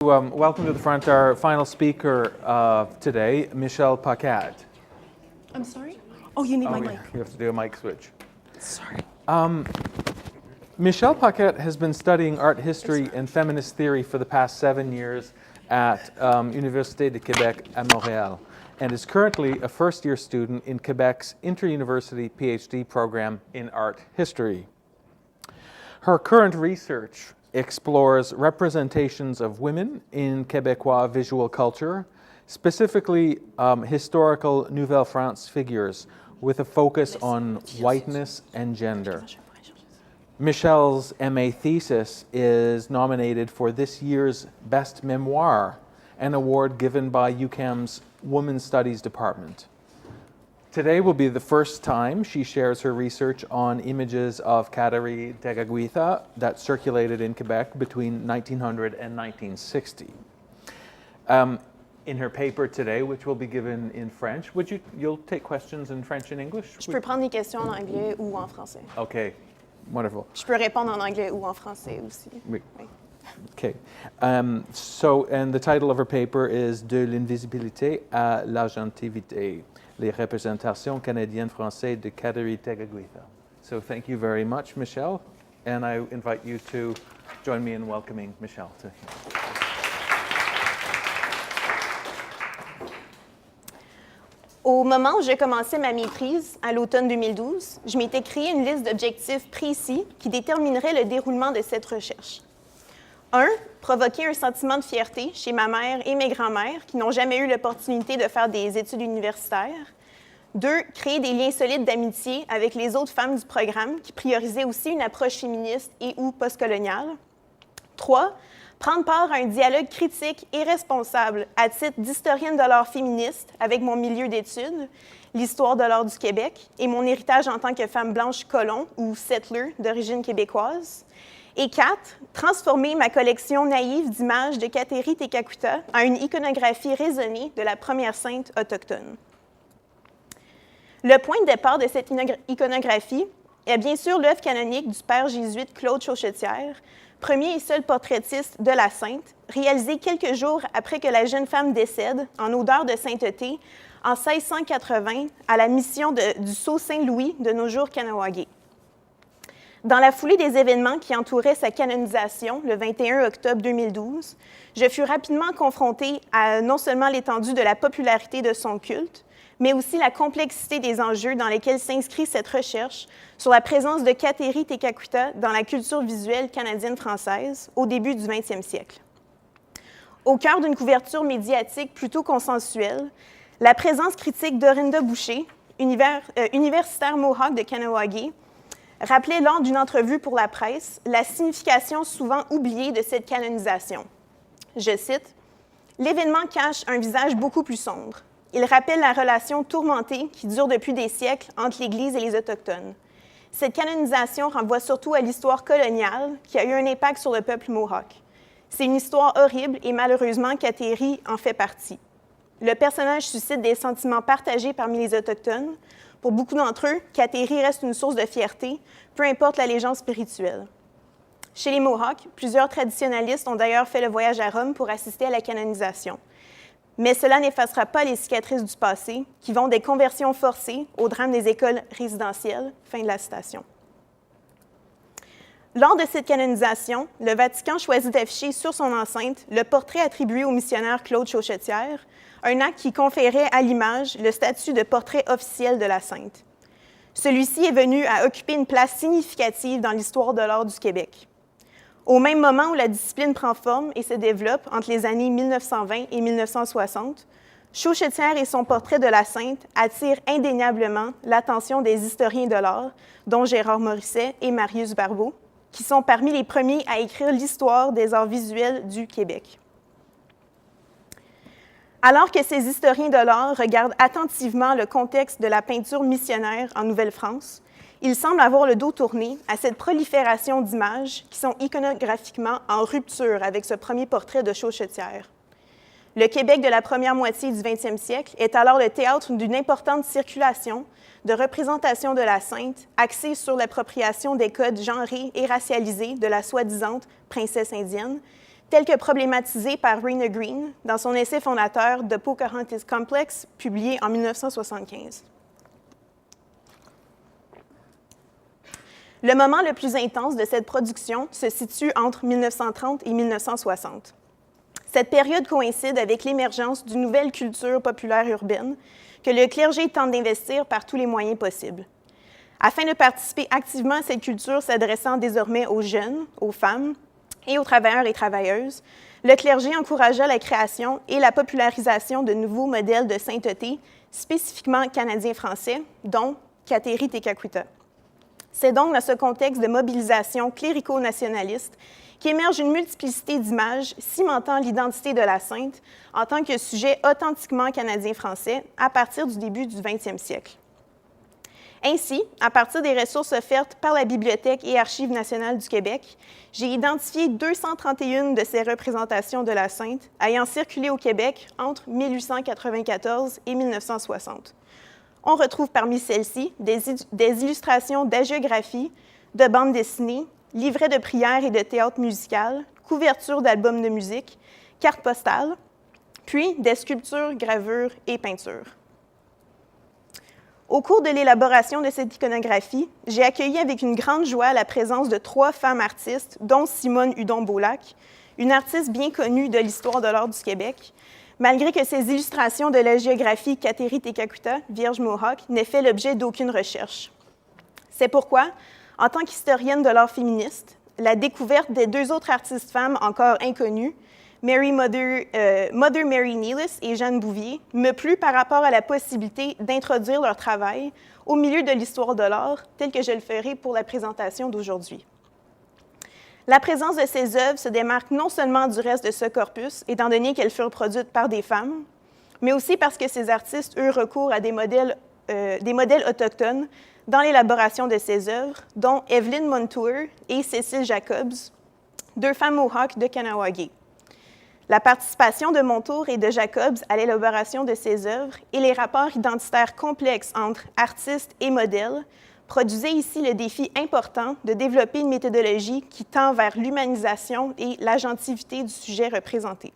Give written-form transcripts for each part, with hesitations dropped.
Welcome to the front, our final speaker today, Michelle Paquette. I'm sorry? Oh, you need my mic. You have to do a mic switch. Sorry. Michelle Paquette has been studying art history and feminist theory for the past 7 years at Université de Québec à Montréal, and is currently a first-year student in Quebec's inter-university PhD program in art history. Her current research explores representations of women in Québécois visual culture, specifically historical Nouvelle France figures with a focus on whiteness and gender. Michelle's MA thesis is nominated for this year's Best Memoir, an award given by UQAM's Women's Studies Department. Today will be the first time she shares her research on images of Kateri Tekakwitha that circulated in Quebec between 1900 and 1960. In her paper today, which will be given in French, you'll take questions in French and English? Je peux prendre des questions en anglais ou en français. Okay, wonderful. Je peux répondre en anglais ou en français aussi. Oui. Okay. And the title of her paper is De l'invisibilité à l'agentivité. Les représentations canadiennes-françaises de Kateri Tekakwitha. So thank you very much, Michelle, and I invite you to join me in welcoming Michelle. Au moment où j'ai commencé ma maîtrise, à l'automne 2012, je m'étais créé une liste d'objectifs précis qui déterminerait le déroulement de cette recherche. 1. Provoquer un sentiment de fierté chez ma mère et mes grands-mères qui n'ont jamais eu l'opportunité de faire des études universitaires. 2. Créer des liens solides d'amitié avec les autres femmes du programme qui priorisaient aussi une approche féministe et ou postcoloniale. 3. Prendre part à un dialogue critique et responsable à titre d'historienne de l'art féministe avec mon milieu d'études, l'histoire de l'art du Québec et mon héritage en tant que femme blanche colon ou settler d'origine québécoise. Et 4, transformer ma collection naïve d'images de Kateri Tekakwitha en une iconographie raisonnée de la première sainte autochtone. Le point de départ de cette iconographie est bien sûr l'œuvre canonique du père jésuite Claude Chauchetière, premier et seul portraitiste de la sainte, réalisé quelques jours après que la jeune femme décède en odeur de sainteté en 1680 à la mission du Sault Saint-Louis de nos jours Kahnawake. Dans la foulée des événements qui entouraient sa canonisation le 21 octobre 2012, je fus rapidement confrontée à non seulement l'étendue de la popularité de son culte, mais aussi la complexité des enjeux dans lesquels s'inscrit cette recherche sur la présence de Kateri Tekakwitha dans la culture visuelle canadienne-française au début du 20e siècle. Au cœur d'une couverture médiatique plutôt consensuelle, la présence critique d'Orinda Boucher, universitaire Mohawk de Kahnawake, rappelait lors d'une entrevue pour la presse la signification souvent oubliée de cette canonisation. Je cite, « L'événement cache un visage beaucoup plus sombre. Il rappelle la relation tourmentée qui dure depuis des siècles entre l'Église et les Autochtones. Cette canonisation renvoie surtout à l'histoire coloniale qui a eu un impact sur le peuple Mohawk. C'est une histoire horrible et malheureusement Kateri en fait partie. Le personnage suscite des sentiments partagés parmi les Autochtones. Pour beaucoup d'entre eux, Kateri reste une source de fierté, peu importe l'allégeance spirituelle. Chez les Mohawks, plusieurs traditionalistes ont d'ailleurs fait le voyage à Rome pour assister à la canonisation. Mais cela n'effacera pas les cicatrices du passé, qui vont des conversions forcées au drame des écoles résidentielles. » Fin de la citation. Lors de cette canonisation, le Vatican choisit d'afficher sur son enceinte le portrait attribué au missionnaire Claude Chauchetière, un acte qui conférait à l'image le statut de portrait officiel de la sainte. Celui-ci est venu à occuper une place significative dans l'histoire de l'art du Québec. Au même moment où la discipline prend forme et se développe entre les années 1920 et 1960, Chauchetière et son portrait de la sainte attirent indéniablement l'attention des historiens de l'art, dont Gérard Morisset et Marius Barbeau, qui sont parmi les premiers à écrire l'histoire des arts visuels du Québec. Alors que ces historiens de l'art regardent attentivement le contexte de la peinture missionnaire en Nouvelle-France, ils semblent avoir le dos tourné à cette prolifération d'images qui sont iconographiquement en rupture avec ce premier portrait de Chauchetière. Le Québec de la première moitié du 20e siècle est alors le théâtre d'une importante circulation de représentation de la sainte axée sur l'appropriation des codes genrés et racialisés de la soi-disant princesse indienne, tel que problématisé par Raina Green dans son essai fondateur The Pocahontas Complex, publié en 1975. Le moment le plus intense de cette production se situe entre 1930 et 1960. Cette période coïncide avec l'émergence d'une nouvelle culture populaire urbaine que le clergé tente d'investir par tous les moyens possibles. Afin de participer activement à cette culture s'adressant désormais aux jeunes, aux femmes et aux travailleurs et travailleuses, le clergé encouragea la création et la popularisation de nouveaux modèles de sainteté, spécifiquement canadiens-français, dont Kateri Tekakwitha. C'est donc dans ce contexte de mobilisation clérico-nationaliste qu'émerge une multiplicité d'images cimentant l'identité de la sainte en tant que sujet authentiquement canadien-français à partir du début du 20e siècle. Ainsi, à partir des ressources offertes par la Bibliothèque et Archives nationales du Québec, j'ai identifié 231 de ces représentations de la sainte ayant circulé au Québec entre 1894 et 1960. On retrouve parmi celles-ci des illustrations d'hagiographie, de bandes dessinées, livrets de prières et de théâtre musical, couvertures d'albums de musique, cartes postales, puis des sculptures, gravures et peintures. Au cours de l'élaboration de cette iconographie, j'ai accueilli avec une grande joie la présence de 3 femmes artistes, dont Simone Hudon-Beaulac, une artiste bien connue de l'histoire de l'art du Québec, malgré que ses illustrations de la géographie Kateri Tekakwitha, Vierge Mohawk, n'aient fait l'objet d'aucune recherche. C'est pourquoi, en tant qu'historienne de l'art féministe, la découverte des 2 autres artistes femmes encore inconnues, Mother Mary Nealis et Jeanne Bouvier, me plut par rapport à la possibilité d'introduire leur travail au milieu de l'histoire de l'art, tel que je le ferai pour la présentation d'aujourd'hui. La présence de ces œuvres se démarque non seulement du reste de ce corpus, étant donné qu'elles furent produites par des femmes, mais aussi parce que ces artistes eurent recours à des modèles autochtones dans l'élaboration de ces œuvres, dont Evelyn Montour et Cécile Jacobs, 2 femmes Mohawks de Kahnawake. La participation de Montour et de Jacobs à l'élaboration de ces œuvres et les rapports identitaires complexes entre artistes et modèles produisaient ici le défi important de développer une méthodologie qui tend vers l'humanisation et l'agentivité du sujet représenté.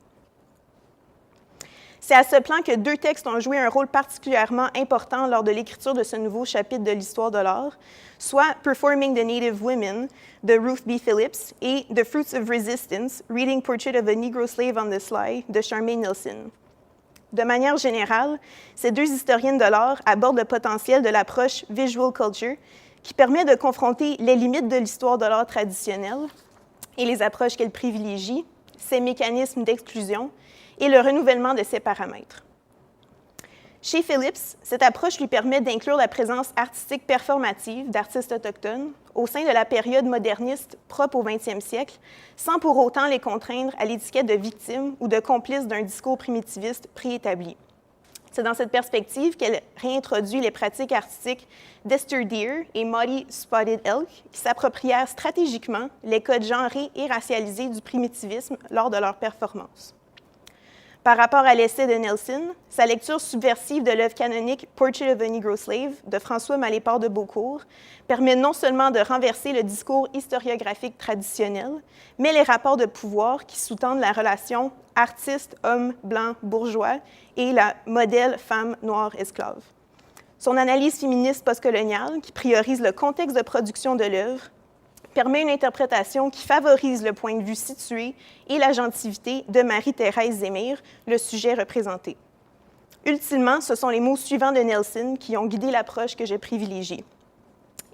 C'est à ce plan que 2 textes ont joué un rôle particulièrement important lors de l'écriture de ce nouveau chapitre de l'histoire de l'art, soit Performing the Native Women de Ruth B. Phillips et The Fruits of Resistance, Reading Portrait of a Negro Slave on the Sly de Charmaine Nelson. De manière générale, ces 2 historiennes de l'art abordent le potentiel de l'approche visual culture qui permet de confronter les limites de l'histoire de l'art traditionnelle et les approches qu'elle privilégie, ses mécanismes d'exclusion et le renouvellement de ses paramètres. Chez Phillips, cette approche lui permet d'inclure la présence artistique performative d'artistes autochtones au sein de la période moderniste propre au 20e siècle, sans pour autant les contraindre à l'étiquette de victimes ou de complices d'un discours primitiviste préétabli. C'est dans cette perspective qu'elle réintroduit les pratiques artistiques d'Esther Deer et Maudie Spotted Elk, qui s'approprièrent stratégiquement les codes genrés et racialisés du primitivisme lors de leurs performances. Par rapport à l'essai de Nelson, sa lecture subversive de l'œuvre canonique Portrait of a Negro Slave de François Malépart de Beaucourt permet non seulement de renverser le discours historiographique traditionnel, mais les rapports de pouvoir qui sous-tendent la relation artiste-homme blanc bourgeois et la modèle femme noire esclave. Son analyse féministe postcoloniale, qui priorise le contexte de production de l'œuvre, permet une interprétation qui favorise le point de vue situé et l'agentivité de Marie-Thérèse Zemire, le sujet représenté. Ultimement, ce sont les mots suivants de Nelson qui ont guidé l'approche que j'ai privilégiée.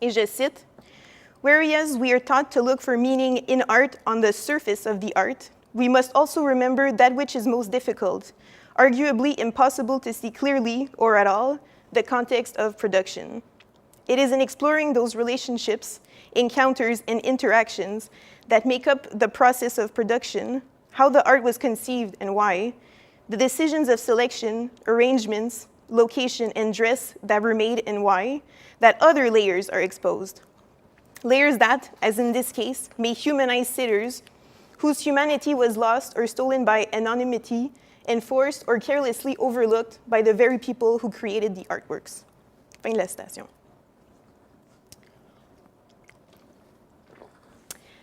Et je cite, « Whereas we are taught to look for meaning in art on the surface of the art, we must also remember that which is most difficult, arguably impossible to see clearly or at all, the context of production. It is in exploring those relationships, encounters, and interactions that make up the process of production, how the art was conceived and why, the decisions of selection, arrangements, location, and dress that were made and why, that other layers are exposed. Layers that, as in this case, may humanize sitters whose humanity was lost or stolen by anonymity, enforced or carelessly overlooked by the very people who created the artworks. » Fin de la citation.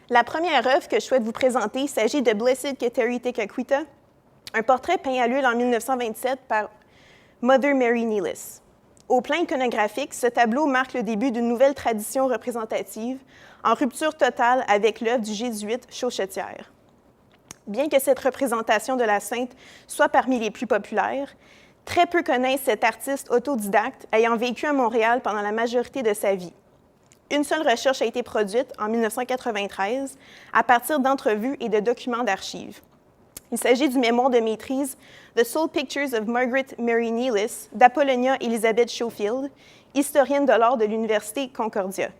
La première œuvre que je souhaite vous présenter, il s'agit de Blessed Kateri Tekakwitha, un portrait peint à l'huile en 1927 par Mother Mary Nealis. Au plan iconographique, ce tableau marque le début d'une nouvelle tradition représentative, en rupture totale avec l'œuvre du jésuite Chauchetière. Bien que cette représentation de la sainte soit parmi les plus populaires, très peu connaissent cet artiste autodidacte ayant vécu à Montréal pendant la majorité de sa vie. Une seule recherche a été produite en 1993 à partir d'entrevues et de documents d'archives. Il s'agit du mémoire de maîtrise The Soul Pictures of Margaret Mary Nealis d'Apollonia Elizabeth Schofield, historienne de l'art de l'Université Concordia.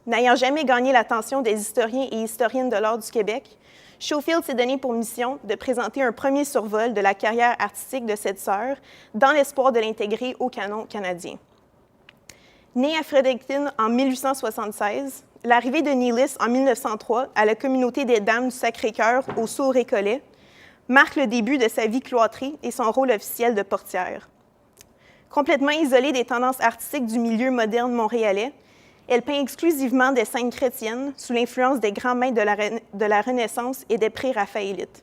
N'ayant jamais gagné l'attention des historiens et historiennes de l'art du Québec, Schofield s'est donné pour mission de présenter un premier survol de la carrière artistique de cette sœur dans l'espoir de l'intégrer au canon canadien. Née à Fredericton en 1876, l'arrivée de Nealis en 1903 à la communauté des Dames du Sacré-Cœur au Sault-Récollet marque le début de sa vie cloîtrée et son rôle officiel de portière. Complètement isolée des tendances artistiques du milieu moderne montréalais, elle peint exclusivement des scènes chrétiennes sous l'influence des grands maîtres de la Renaissance et des pré-raphaélites.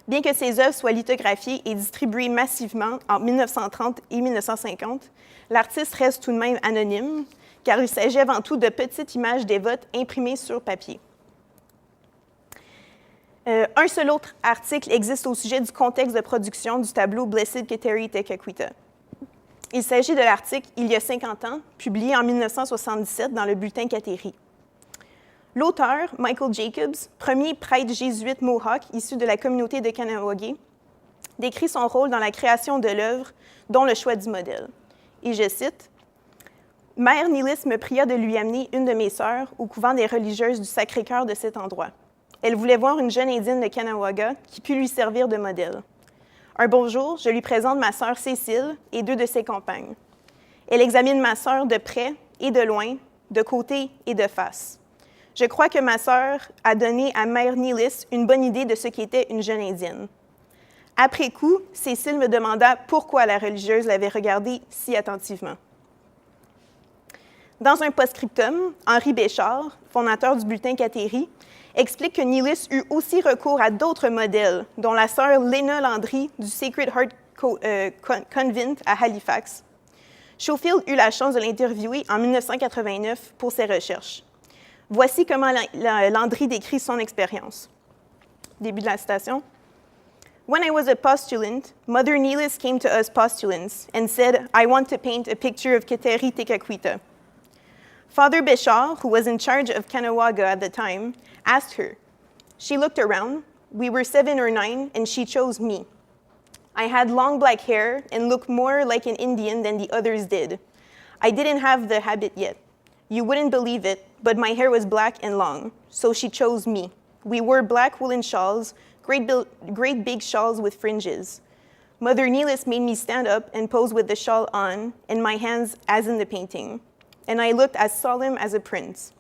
Bien que ses œuvres soient lithographiées et distribuées massivement en 1930 et 1950, l'artiste reste tout de même anonyme, car il s'agit avant tout de petites images dévotes imprimées sur papier. Un seul autre article existe au sujet du contexte de production du tableau Blessed Kateri Tekakwitha. Il s'agit de l'article « Il y a 50 ans », publié en 1977 dans le bulletin Kateri. L'auteur, Michael Jacobs, premier prêtre jésuite Mohawk issu de la communauté de Kahnawake, décrit son rôle dans la création de l'œuvre, dont le choix du modèle. Et je cite, « Mère Nealis me pria de lui amener une de mes sœurs au couvent des religieuses du Sacré-Cœur de cet endroit. Elle voulait voir une jeune indienne de Caughnawaga qui put lui servir de modèle. Un beau jour, je lui présente ma sœur Cécile et 2 de ses compagnes. Elle examine ma sœur de près et de loin, de côté et de face. Je crois que ma sœur a donné à Mère Nealis une bonne idée de ce qu'était une jeune indienne. Après coup, Cécile me demanda pourquoi la religieuse l'avait regardée si attentivement. » Dans un post-scriptum, Henri Béchard, fondateur du bulletin Kateri, explique que Nealis eut aussi recours à d'autres modèles, dont la sœur Lena Landry du Sacred Heart Convent à Halifax. Schofield eut la chance de l'interviewer en 1989 pour ses recherches. Voici comment Landry décrit son expérience. Début de la citation. When I was a postulant, Mother Nealis came to us postulants and said, I want to paint a picture of Kateri Tekakwitha. Father Béchard, who was in charge of Caughnawaga at the time, asked her. She looked around. We were 7 or 9, and she chose me. I had long black hair and looked more like an Indian than the others did. I didn't have the habit yet. You wouldn't believe it, but my hair was black and long, so she chose me. We wore black woolen shawls, great big shawls with fringes. Mother Nealis made me stand up and pose with the shawl on, and my hands as in the painting. And I looked as solemn as a prince.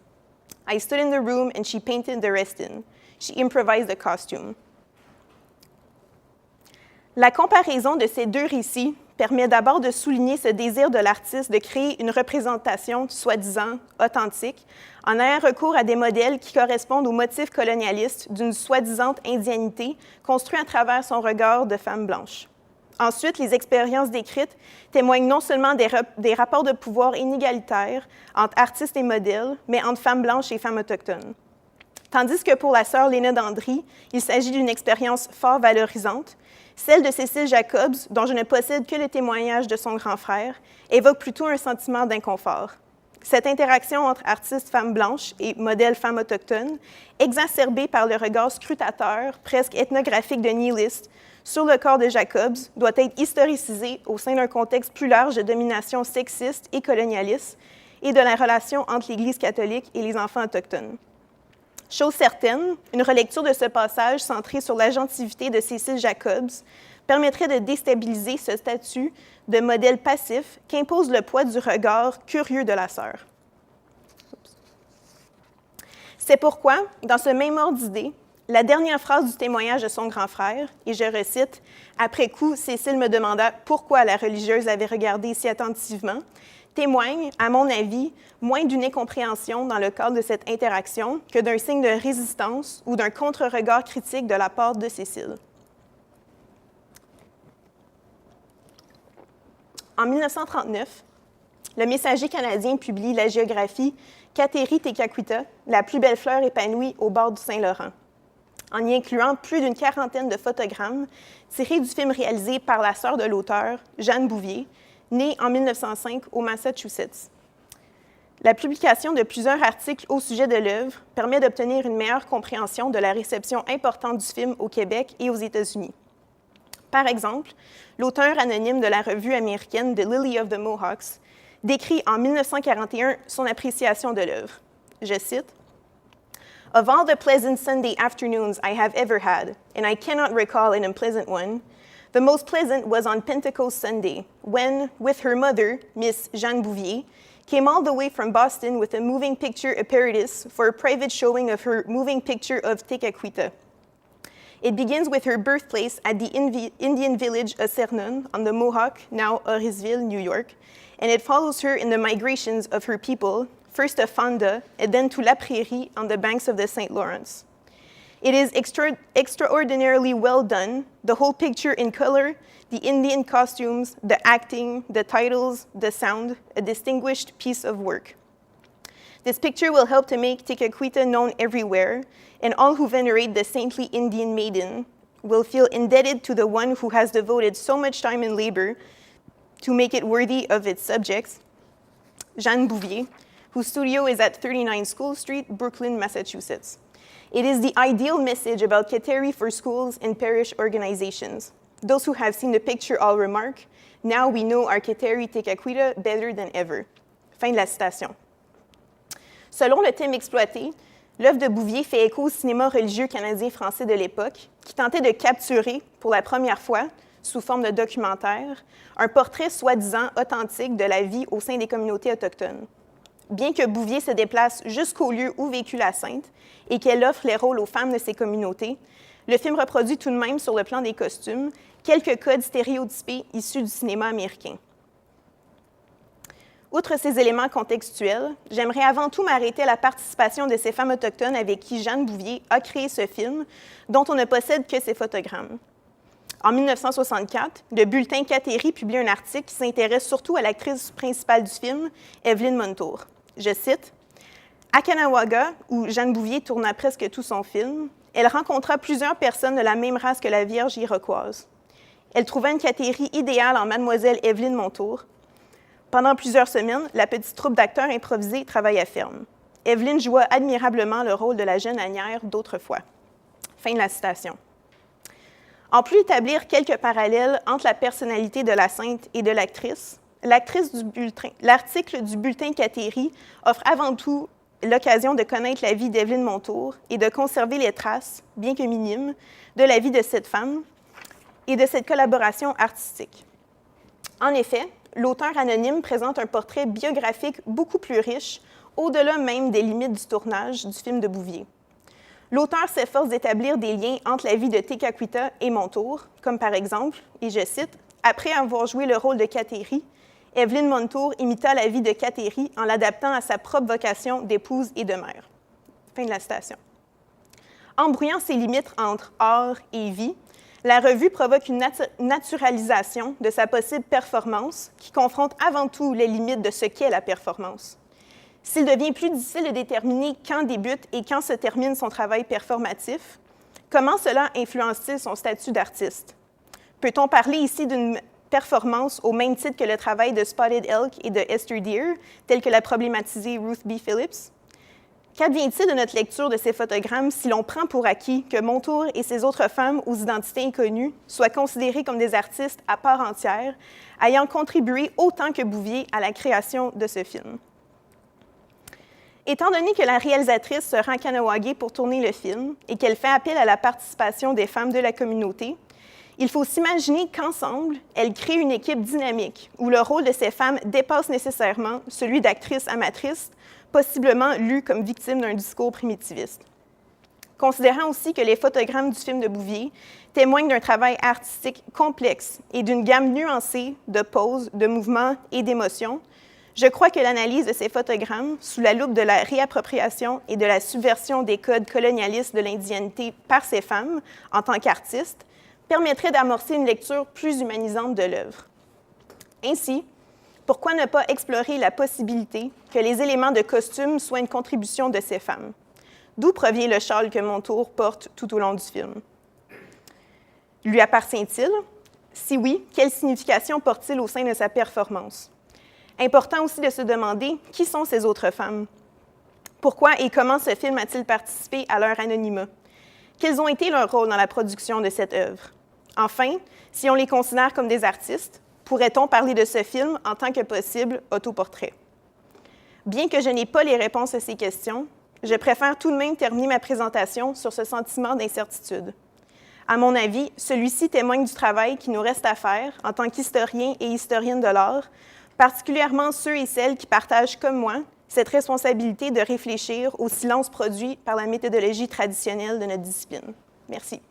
I stood in the room and she painted the rest in. She improvised the costume. La comparaison de ces deux récits permet d'abord de souligner ce désir de l'artiste de créer une représentation soi-disant authentique en ayant recours à des modèles qui correspondent aux motifs colonialistes d'une soi-disant indianité construite à travers son regard de femme blanche. Ensuite, les expériences décrites témoignent non seulement des rapports de pouvoir inégalitaires entre artistes et modèles, mais entre femmes blanches et femmes autochtones. Tandis que pour la sœur Lena Landry, il s'agit d'une expérience fort valorisante, celle de Cécile Jacobs, dont je ne possède que le témoignage de son grand frère, évoque plutôt un sentiment d'inconfort. Cette interaction entre artistes femmes blanches et modèles femmes autochtones, exacerbée par le regard scrutateur, presque ethnographique de Nealis, sur le corps de Jacobs, doit être historicisée au sein d'un contexte plus large de domination sexiste et colonialiste et de la relation entre l'Église catholique et les enfants autochtones. Chose certaine, une relecture de ce passage centré sur l'agentivité de Cécile Jacobs permettrait de déstabiliser ce statut de modèle passif qu'impose le poids du regard curieux de la sœur. C'est pourquoi, dans ce même ordre d'idée, la dernière phrase du témoignage de son grand frère, et je recite, « Après coup, Cécile me demanda pourquoi la religieuse l'avait regardée si attentivement », témoigne, à mon avis, moins d'une incompréhension dans le cadre de cette interaction que d'un signe de résistance ou d'un contre-regard critique de la part de Cécile. En 1939, le Messager canadien publie la géographie Kateri Tekakwitha, la plus belle fleur épanouie au bord du Saint-Laurent, en y incluant plus d'une quarantaine de photogrammes tirés du film réalisé par la sœur de l'auteur, Jeanne Bouvier, née en 1905 au Massachusetts. La publication de plusieurs articles au sujet de l'œuvre permet d'obtenir une meilleure compréhension de la réception importante du film au Québec et aux États-Unis. Par exemple, l'auteur anonyme de la revue américaine The Lily of the Mohawks décrit en 1941 son appréciation de l'œuvre. Je cite, « Of all the pleasant Sunday afternoons I have ever had, and I cannot recall an unpleasant one, the most pleasant was on Pentecost Sunday, when, with her mother, Miss Jeanne Bouvier, came all the way from Boston with a moving picture apparatus for a private showing of her moving picture of Tekakwitha. It begins with her birthplace at the Indian village of Cernon on the Mohawk, now Horaiceville, New York, and it follows her in the migrations of her people, first to Fonda and then to La Prairie on the banks of the St. Lawrence. It is extraordinarily well done, the whole picture in color, the Indian costumes, the acting, the titles, the sound, a distinguished piece of work. This picture will help to make Tekakwitha known everywhere, and all who venerate the saintly Indian maiden will feel indebted to the one who has devoted so much time and labor to make it worthy of its subjects, Jeanne Bouvier, whose studio is at 39 School Street, Brooklyn, Massachusetts. It is the ideal message about Kateri for schools and parish organizations. Those who have seen the picture all remark, now we know our Kateri Tekakwitha better than ever. Fin de la citation. Selon le thème exploité, l'œuvre de Bouvier fait écho au cinéma religieux canadien-français de l'époque, qui tentait de capturer, pour la première fois, sous forme de documentaire, un portrait soi-disant authentique de la vie au sein des communautés autochtones. Bien que Bouvier se déplace jusqu'au lieu où vécut la sainte et qu'elle offre les rôles aux femmes de ces communautés, le film reproduit tout de même sur le plan des costumes quelques codes stéréotypés issus du cinéma américain. Outre ces éléments contextuels, j'aimerais avant tout m'arrêter à la participation de ces femmes autochtones avec qui Jeanne Bouvier a créé ce film, dont on ne possède que ses photogrammes. En 1964, le bulletin Kateri publie un article qui s'intéresse surtout à l'actrice principale du film, Evelyn Montour. Je cite, « À Caughnawaga, où Jeanne Bouvier tourna presque tout son film, elle rencontra plusieurs personnes de la même race que la Vierge iroquoise. Elle trouva une Kateri idéale en mademoiselle Evelyn Montour. Pendant plusieurs semaines, la petite troupe d'acteurs improvisés travailla ferme. Evelyn joua admirablement le rôle de la jeune Agnières d'autrefois. » Fin de la citation. En plus d'établir quelques parallèles entre la personnalité de la sainte et de l'actrice, l'article du bulletin Kateri offre avant tout l'occasion de connaître la vie d'Evelyn Montour et de conserver les traces, bien que minimes, de la vie de cette femme et de cette collaboration artistique. En effet, l'auteur anonyme présente un portrait biographique beaucoup plus riche, au-delà même des limites du tournage du film de Bouvier. L'auteur s'efforce d'établir des liens entre la vie de Tekakwitha et Montour, comme par exemple, et je cite, « Après avoir joué le rôle de Kateri, Evelyn Montour imita la vie de Kateri en l'adaptant à sa propre vocation d'épouse et de mère. » Fin de la citation. En brouillant ses limites entre art et vie, la revue provoque une naturalisation de sa possible performance qui confronte avant tout les limites de ce qu'est la performance. S'il devient plus difficile de déterminer quand débute et quand se termine son travail performatif, comment cela influence-t-il son statut d'artiste? Peut-on parler ici d'une performance au même titre que le travail de Spotted Elk et de Esther Deer, tel que l'a problématisé Ruth B. Phillips? Qu'advient-il de notre lecture de ces photogrammes si l'on prend pour acquis que Montour et ses autres femmes aux identités inconnues soient considérées comme des artistes à part entière, ayant contribué autant que Bouvier à la création de ce film? Étant donné que la réalisatrice se rend à Kahnawake pour tourner le film et qu'elle fait appel à la participation des femmes de la communauté, il faut s'imaginer qu'ensemble, elles créent une équipe dynamique où le rôle de ces femmes dépasse nécessairement celui d'actrices amatrices, possiblement lues comme victimes d'un discours primitiviste. Considérant aussi que les photogrammes du film de Bouvier témoignent d'un travail artistique complexe et d'une gamme nuancée de poses, de mouvements et d'émotions, Je crois que l'analyse de ces photogrammes, sous la loupe de la réappropriation et de la subversion des codes colonialistes de l'indianité par ces femmes, en tant qu'artistes, permettrait d'amorcer une lecture plus humanisante de l'œuvre. Ainsi, pourquoi ne pas explorer la possibilité que les éléments de costume soient une contribution de ces femmes? D'où provient le châle que Montour porte tout au long du film? Lui appartient-il? Si oui, quelle signification porte-t-il au sein de sa performance? Important aussi de se demander qui sont ces autres femmes? Pourquoi et comment ce film a-t-il participé à leur anonymat? Quels ont été leurs rôles dans la production de cette œuvre? Enfin, si on les considère comme des artistes, pourrait-on parler de ce film en tant que possible autoportrait? Bien que je n'ai pas les réponses à ces questions, je préfère tout de même terminer ma présentation sur ce sentiment d'incertitude. À mon avis, celui-ci témoigne du travail qui nous reste à faire en tant qu'historiens et historiennes de l'art, particulièrement ceux et celles qui partagent comme moi cette responsabilité de réfléchir au silence produit par la méthodologie traditionnelle de notre discipline. Merci.